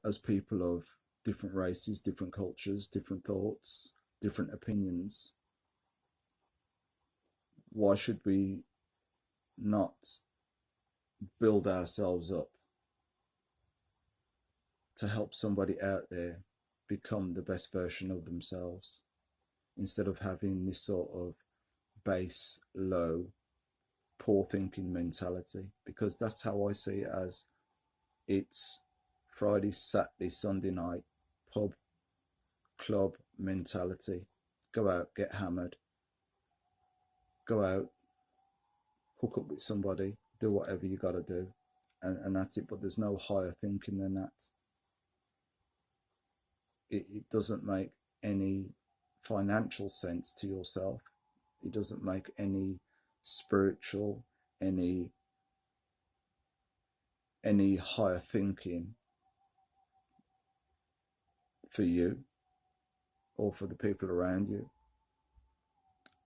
as people of different races, different cultures, different thoughts, different opinions, why should we not build ourselves up to help somebody out there become the best version of themselves, instead of having this sort of base, low, poor thinking mentality? Because that's how I see it as. It's Friday, Saturday, Sunday night, pub, club mentality. Go out, get hammered, go out, hook up with somebody, do whatever you got to do, and that's it. But there's no higher thinking than that. It doesn't make any financial sense to yourself. It doesn't make any spiritual, any higher thinking for you or for the people around you.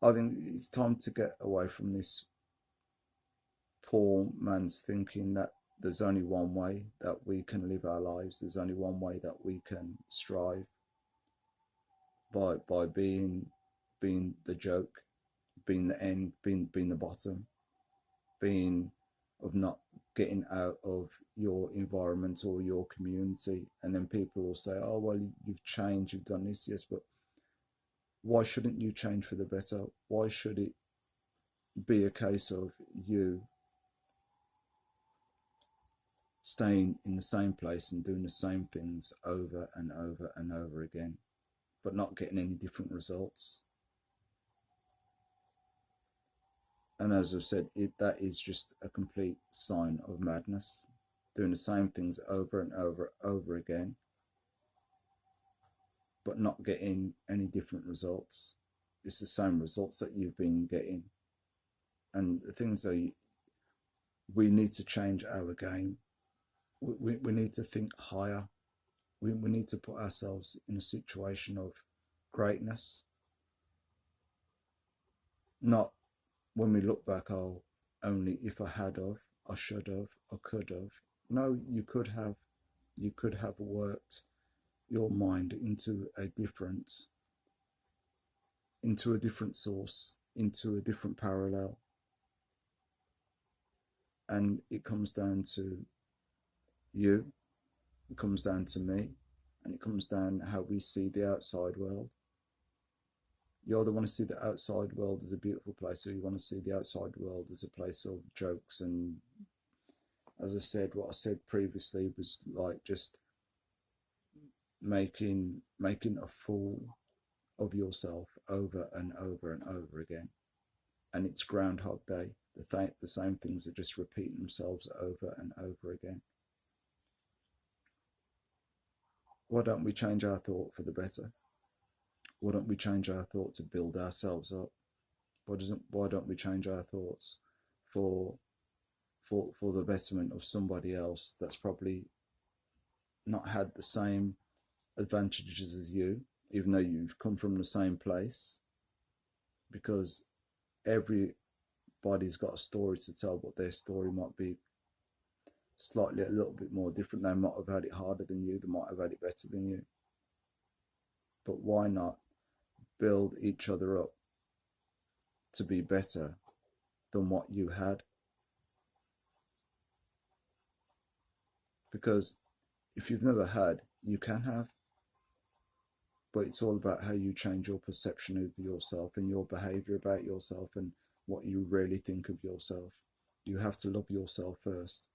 I think it's time to get away from this poor man's thinking that there's only one way that we can live our lives. There's only one way that we can strive, by being the joke, being the end, being the bottom, being of not getting out of your environment or your community. And then people will say, oh well, you've changed, you've done this. Yes, but why shouldn't you change for the better? Why should it be a case of you staying in the same place and doing the same things over and over and over again, but not getting any different results? And as I've said, that is just a complete sign of madness. Doing the same things over and over again, but not getting any different results. It's the same results that you've been getting. And the things are, we need to change our game. We need to think higher. We need to put ourselves in a situation of greatness. Not when we look back, oh, only if I had of, I should have, I could have. No, you could have worked your mind into a different source, into a different parallel. And it comes down to you, it comes down to me, and it comes down how we see the outside world. You either want to see the outside world as a beautiful place, or you want to see the outside world as a place of jokes. And as I said, what I said previously was like just making a fool of yourself over and over and over again. And it's Groundhog Day. The same things are just repeating themselves over and over again. Why don't we change our thought for the better? Why don't we change our thought to build ourselves up? Why don't we change our thoughts for the betterment of somebody else that's probably not had the same advantages as you, even though you've come from the same place? Because everybody's got a story to tell, but their story might be slightly a little bit more different. They might have had it harder than you, they might have had it better than you. But why not build each other up to be better than what you had? Because if you've never had, you can have. But it's all about how you change your perception of yourself and your behavior about yourself and what you really think of yourself. You have to love yourself first.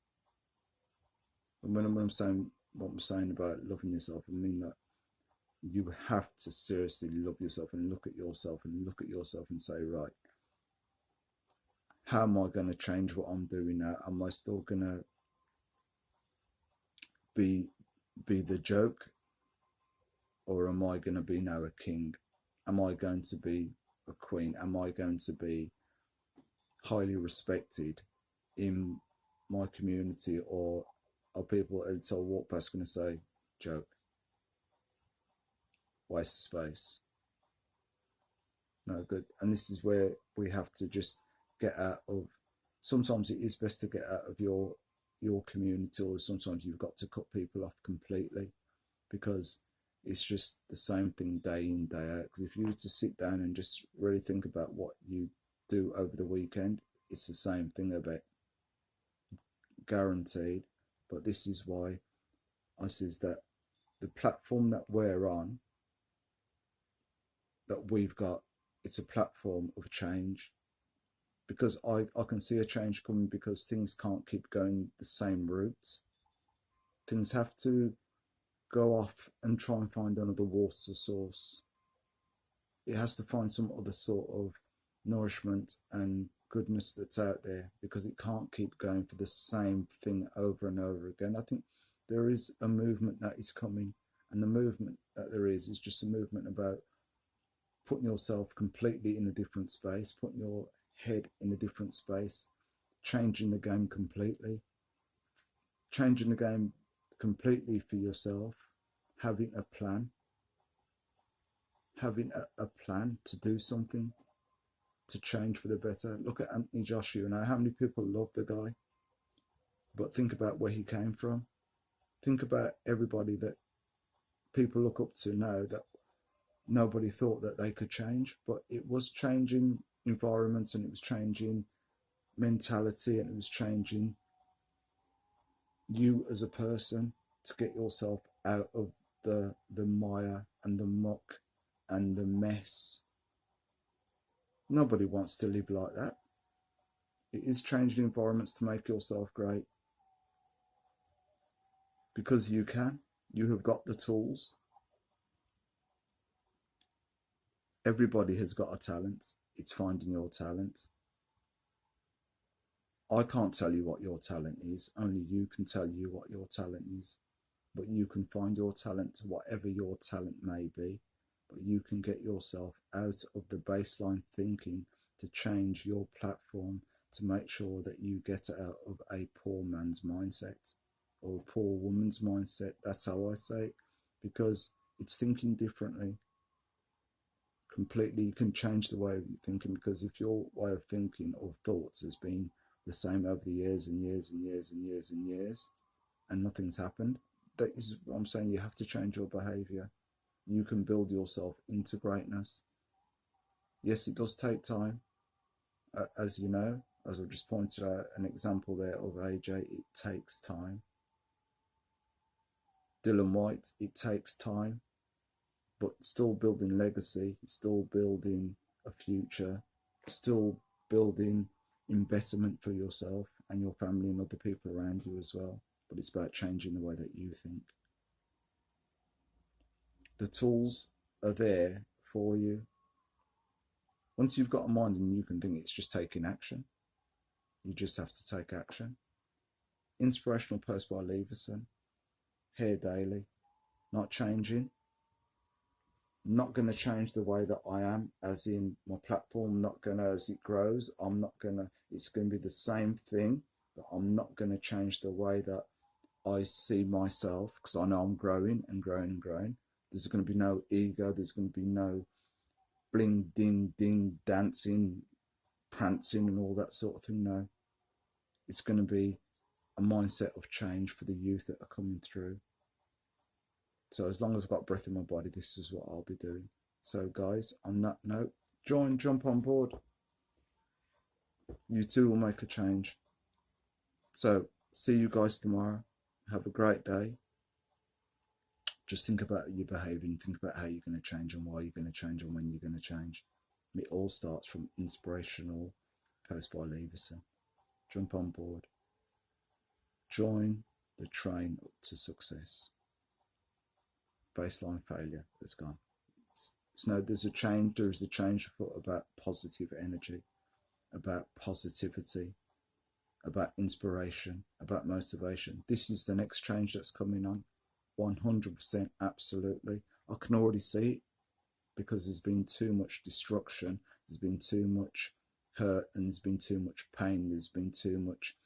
And when I'm saying what I'm saying about loving yourself, I mean that you have to seriously love yourself and look at yourself and say, right, how am I going to change what I'm doing now? Am I still going to be the joke, or am I going to be now a king? Am I going to be a queen? Am I going to be highly respected in my community, or are people until walk past going to say, joke, waste of space, no good? And this is where we have to just get out of, sometimes it is best to get out of your your community, or sometimes you've got to cut people off completely, because it's just the same thing day in, day out. Because if you were to sit down and just really think about what you do over the weekend, it's the same thing about, guaranteed. But this is why I says that the platform that we're on, that we've got, it's a platform of change, because I can see a change coming, because things can't keep going the same route. Things have to go off and try and find another water source. It has to find some other sort of nourishment and goodness that's out there, because it can't keep going for the same thing over and over again. I think there is a movement that is coming, and the movement that there is just a movement about putting yourself completely in a different space, putting your head in a different space, changing the game completely, changing the game completely for yourself, having a plan, having a plan to do something, to change for the better. Look at Anthony Joshua now. How many people love the guy? But think about where he came from. Think about everybody that people look up to now, that nobody thought that they could change, but it was changing environments, and it was changing mentality, and it was changing you as a person, to get yourself out of the mire and the muck and the mess. Nobody wants to live like that. It is changing environments to make yourself great, because you can. You have got the tools. Everybody has got a talent. It's finding your talent. I can't tell you what your talent is. Only you can tell you what your talent is. But you can find your talent, whatever your talent may be. But you can get yourself out of the baseline thinking to change your platform, to make sure that you get out of a poor man's mindset, or a poor woman's mindset. That's how I say it, because it's thinking differently. Completely, you can change the way of thinking, because if your way of thinking or thoughts has been the same over the years and years and years and years and years, and nothing's happened, that is what I'm saying. You have to change your behavior. You can build yourself into greatness. Yes, it does take time, as you know, as I've just pointed out an example there of AJ. It takes time. Dylan White, it takes time, but still building legacy, still building a future, still building betterment for yourself and your family and other people around you as well. But it's about changing the way that you think. The tools are there for you. Once you've got a mind and you can think, it's just taking action. You just have to take action. Inspirational post by Leverson. Here daily. Not changing. Not going to change the way that I am, as in my platform. Not going to, as it grows, I'm not going to, it's going to be the same thing, but I'm not going to change the way that I see myself, because I know I'm growing and growing and growing. There's going to be no ego. There's going to be no bling, ding, ding, dancing, prancing and all that sort of thing. No, it's going to be a mindset of change for the youth that are coming through. So as long as I've got breath in my body, this is what I'll be doing. So guys, on that note, jump on board. You too will make a change. So see you guys tomorrow. Have a great day. Just think about your behaviour, and think about how you're going to change, and why you're going to change, and when you're going to change. And it all starts from Inspirational post by Leverson. Jump on board. Join the train to success. Baseline failure is gone. So there's a change. There is a change about positive energy, about positivity, about inspiration, about motivation. This is the next change that's coming on. 100%, absolutely. I can already see it, because there's been too much destruction. There's been too much hurt, and there's been too much pain. There's been too much.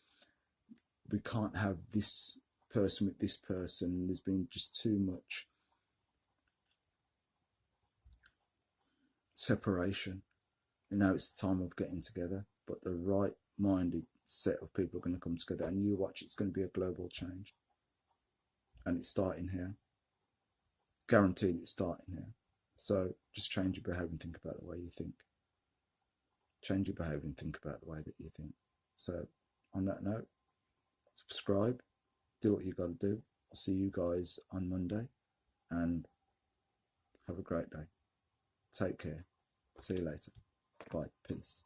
We can't have this person with this person. There's been just too much separation. And now it's the time of getting together. But the right-minded set of people are going to come together, and you watch, it's going to be a global change. And it's starting here. Guaranteed it's starting here. So just change your behaviour and think about the way you think. Change your behaviour and think about the way that you think. So on that note, subscribe, do what you got to do. I'll see you guys on Monday, and have a great day. Take care. See you later. Bye. Peace.